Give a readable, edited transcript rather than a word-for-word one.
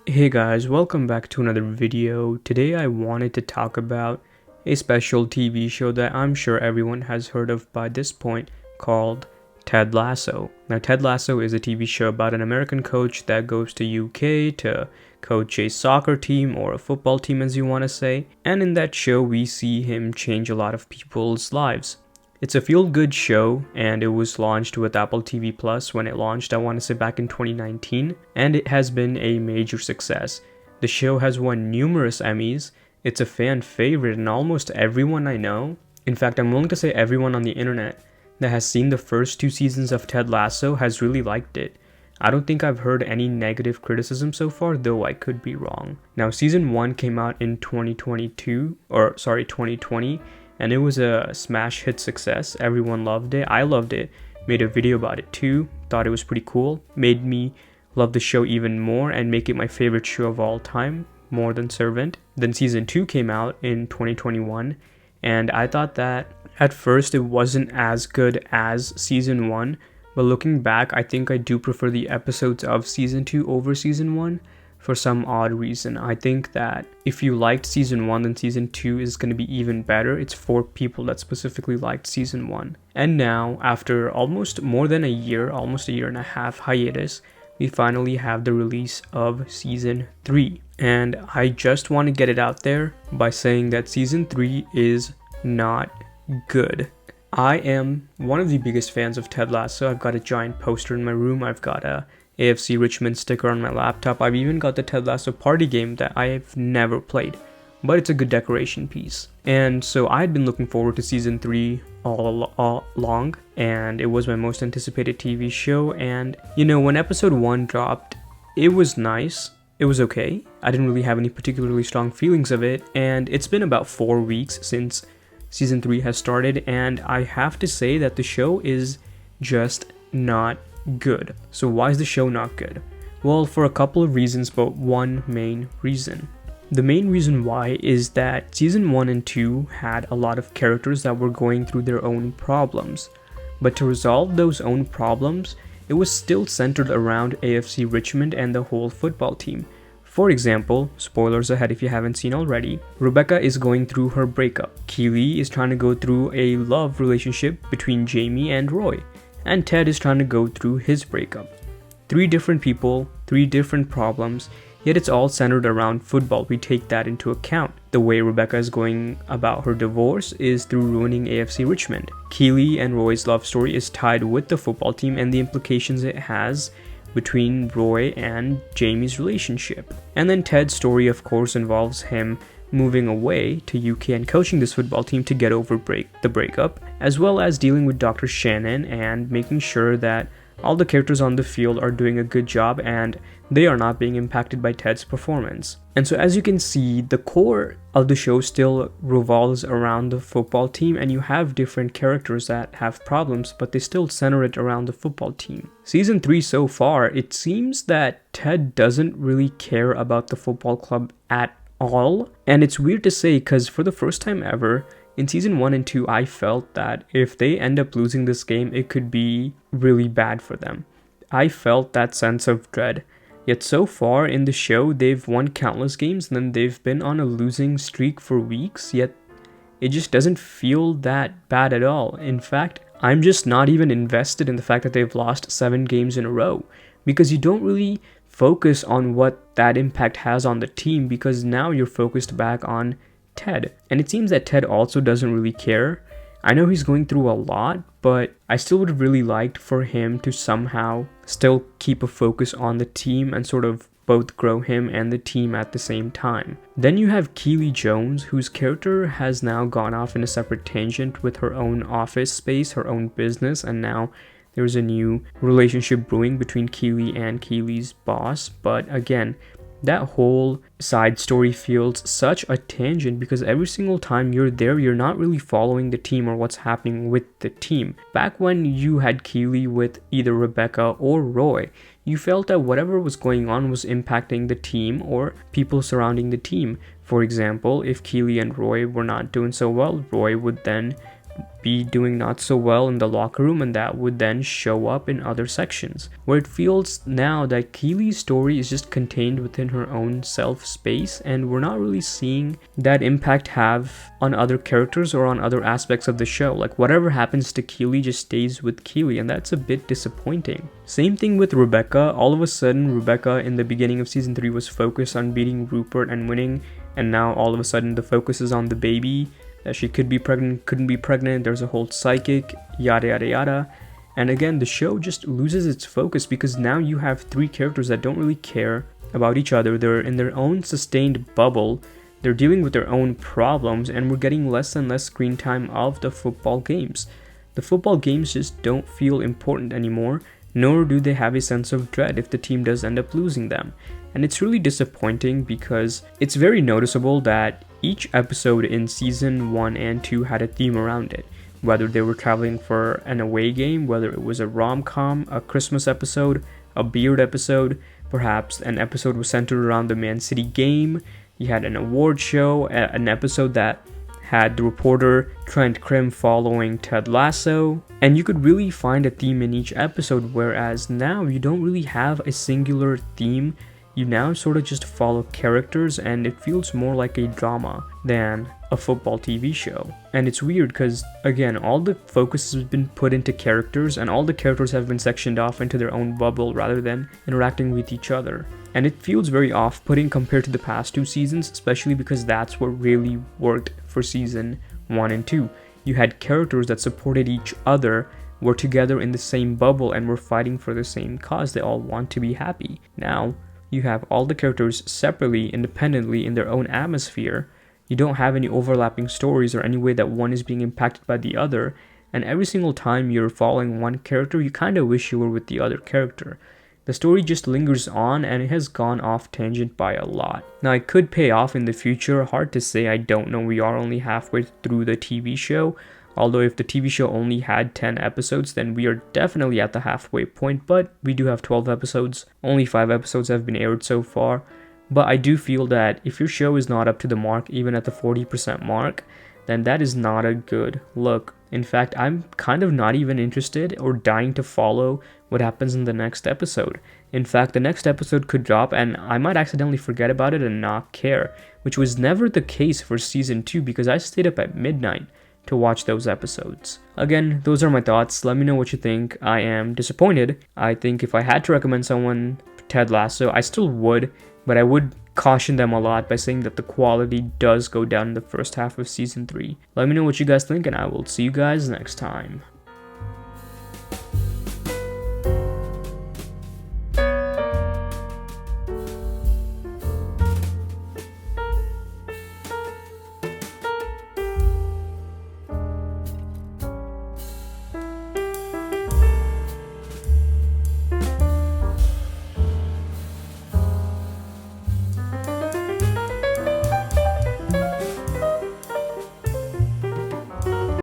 Hey guys, welcome back to another video. Today I wanted to talk about a special TV show that I'm sure everyone has heard of by this point called Ted Lasso. Now Ted Lasso is a TV show about an American coach that goes to UK to coach a soccer team or a football team as you want to say, and in that show we see him change a lot of people's lives. It's a feel-good show, and it was launched with Apple TV Plus when it launched, I want to say back in 2019, and it has been a major success. The show has won numerous Emmys, it's a fan favorite, and almost everyone I know, in fact I'm willing to say everyone on the internet that has seen the first two seasons of Ted Lasso has really liked it. I don't think I've heard any negative criticism so far, though I could be wrong. Now season 1 came out in 2020, and it was a smash hit success. Everyone loved it. I loved it. Made a video about it too. Thought it was pretty cool. Made me love the show even more and make it my favorite show of all time, more than Servant. Then season 2 came out in 2021, and I thought that at first it wasn't as good as season 1, but looking back, I think I do prefer the episodes of season 2 over season 1. For some odd reason. I think that if you liked season 1, then season 2 is going to be even better. It's for people that specifically liked season 1. And now, after almost more than a year, almost a year and a half hiatus, we finally have the release of season 3. And I just want to get it out there by saying that season 3 is not good. I am one of the biggest fans of Ted Lasso. I've got a giant poster in my room. I've got a AFC Richmond sticker on my laptop. I've even got the Ted Lasso party game that I have never played, but it's a good decoration piece. And so I had been looking forward to season 3 all along, and it was my most anticipated TV show. And when episode 1 dropped, it was nice. It was okay. I didn't really have any particularly strong feelings of it, and it's been about 4 weeks since season 3 has started, and I have to say that the show is just not good. So why is the show not good? Well, for a couple of reasons, but one main reason. The main reason why is that season 1 and 2 had a lot of characters that were going through their own problems. But to resolve those own problems, it was still centered around AFC Richmond and the whole football team. For example, spoilers ahead if you haven't seen already, Rebecca is going through her breakup. Keely is trying to go through a love relationship between Jamie and Roy. And Ted is trying to go through his breakup. 3 different people, 3 different problems, yet it's all centered around football. We take that into account. The way Rebecca is going about her divorce is through ruining AFC Richmond. Keely and Roy's love story is tied with the football team and the implications it has between Roy and Jamie's relationship. And then Ted's story, of course, involves him moving away to UK and coaching this football team to get over the breakup, as well as dealing with Dr. Shannon and making sure that all the characters on the field are doing a good job and they are not being impacted by Ted's performance. And so as you can see, the core of the show still revolves around the football team, and you have different characters that have problems, but they still center it around the football team. Season 3 so far, it seems that Ted doesn't really care about the football club at all. And it's weird to say because for the first time ever, in season 1 and 2, I felt that if they end up losing this game, it could be really bad for them. I felt that sense of dread. Yet so far in the show, they've won countless games and then they've been on a losing streak for weeks, yet it just doesn't feel that bad at all. In fact, I'm just not even invested in the fact that they've lost 7 games in a row, because you don't really focus on what that impact has on the team, because now you're focused back on Ted. And it seems that Ted also doesn't really care. I know he's going through a lot, but I still would have really liked for him to somehow still keep a focus on the team and sort of both grow him and the team at the same time. Then you have Keely Jones, whose character has now gone off in a separate tangent with her own office space, her own business, and now there's a new relationship brewing between Keely and Keely's boss. But again, that whole side story feels such a tangent because every single time you're there, you're not really following the team or what's happening with the team. Back when you had Keely with either Rebecca or Roy, you felt that whatever was going on was impacting the team or people surrounding the team. For example, if Keely and Roy were not doing so well, Roy would then be doing not so well in the locker room, and that would then show up in other sections. Where it feels now that Keely's story is just contained within her own self space, and we're not really seeing that impact have on other characters or on other aspects of the show. Like whatever happens to Keely just stays with Keely, and that's a bit disappointing. Same thing with Rebecca. All of a sudden, Rebecca in the beginning of season 3 was focused on beating Rupert and winning, and now all of a sudden the focus is on the baby, that she could be pregnant, couldn't be pregnant, there's a whole psychic, yada yada yada. And again, the show just loses its focus because now you have 3 characters that don't really care about each other. They're in their own sustained bubble, they're dealing with their own problems, and we're getting less and less screen time of the football games. The football games just don't feel important anymore, nor do they have a sense of dread if the team does end up losing them. And it's really disappointing because it's very noticeable that each episode in season 1 and 2 had a theme around it. Whether they were traveling for an away game, whether it was a rom-com, a Christmas episode, a beard episode, perhaps an episode was centered around the Man City game, you had an award show, an episode that had the reporter Trent Krim following Ted Lasso, and you could really find a theme in each episode, whereas now you don't really have a singular theme. You now sort of just follow characters, and it feels more like a drama than a football TV show. And it's weird because, again, all the focus has been put into characters, and all the characters have been sectioned off into their own bubble rather than interacting with each other. And it feels very off-putting compared to the past 2 seasons, especially because that's what really worked for season 1 and 2. You had characters that supported each other, were together in the same bubble, and were fighting for the same cause. They all want to be happy. Now, you have all the characters separately, independently, in their own atmosphere. You don't have any overlapping stories or any way that one is being impacted by the other, and every single time you're following one character, you kind of wish you were with the other character. The story just lingers on, and it has gone off tangent by a lot. Now, it could pay off in the future, hard to say, I don't know, we are only halfway through the TV show. Although if the TV show only had 10 episodes, then we are definitely at the halfway point, but we do have 12 episodes. Only 5 episodes have been aired so far. But I do feel that if your show is not up to the mark, even at the 40% mark, then that is not a good look. In fact, I'm kind of not even interested or dying to follow what happens in the next episode. In fact, the next episode could drop and I might accidentally forget about it and not care, which was never the case for season 2 because I stayed up at midnight to watch those episodes. Again, those are my thoughts. Let me know what you think. I am disappointed. I think if I had to recommend someone Ted Lasso, I still would, but I would caution them a lot by saying that the quality does go down in the first half of season 3. Let me know what you guys think, and I will see you guys next time.